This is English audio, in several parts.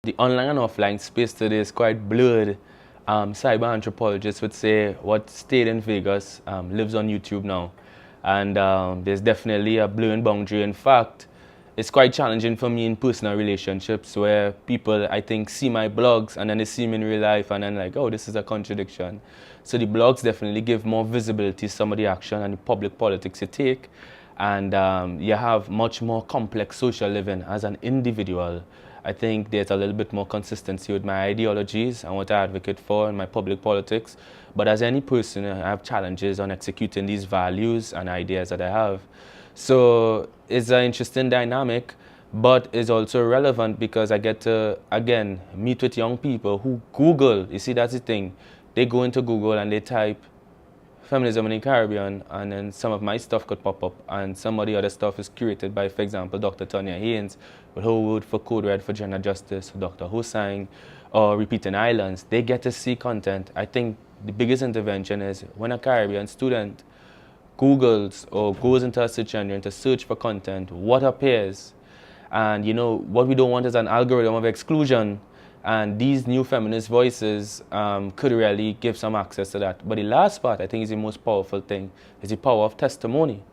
the online and offline space today is quite blurred. Cyber anthropologists would say what stayed in Vegas lives on YouTube now. And there's definitely a blurring boundary. In fact, it's quite challenging for me in personal relationships where people, I think, see my blogs and then they see me in real life and then like, oh, this is a contradiction. So the blogs definitely give more visibility to some of the action and the public politics you take. And you have much more complex social living as an individual. I think there's a little bit more consistency with my ideologies and what I advocate for in my public politics. But as any person, I have challenges on executing these values and ideas that I have. So it's an interesting dynamic, but it's also relevant because I get to, again, meet with young people who Google. You see, that's the thing. They go into Google and they type feminism in the Caribbean, and then some of my stuff could pop up, and some of the other stuff is curated by, for example, Dr. Tonya Haynes, with her word for Code Red for Gender Justice, Dr. Hossain, or Repeating Islands. They get to see content. I think the biggest intervention is when a Caribbean student Googles or goes into a search engine to search for content, what appears? And you know, what we don't want is an algorithm of exclusion. And these new feminist voices could really give some access to that. But the last part, I think, is the most powerful thing, is the power of testimony.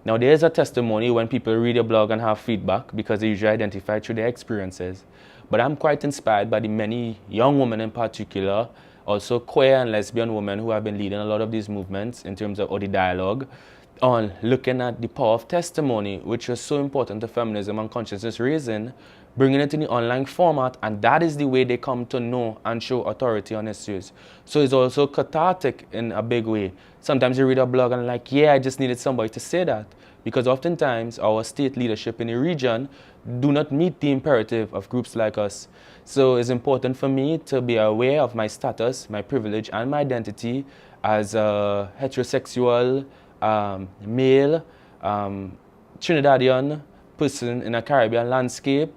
Now, there is a testimony when people read a blog and have feedback because they usually identify through their experiences. But I'm quite inspired by the many young women in particular, also queer and lesbian women who have been leading a lot of these movements in terms of the dialogue, on looking at the power of testimony, which was so important to feminism and consciousness raising, bringing it in the online format, and that is the way they come to know and show authority on issues. So it's also cathartic in a big way. Sometimes you read a blog and like, yeah, I just needed somebody to say that. Because oftentimes our state leadership in the region do not meet the imperative of groups like us. So it's important for me to be aware of my status, my privilege, and my identity as a heterosexual, male, Trinidadian person in a Caribbean landscape,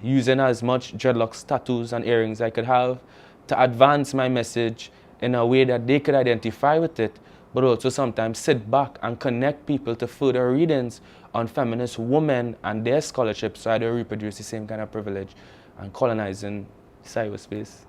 using as much dreadlocks, tattoos, and earrings I could have to advance my message in a way that they could identify with it, but also sometimes sit back and connect people to further readings on feminist women and their scholarship so they reproduce the same kind of privilege and colonizing cyberspace.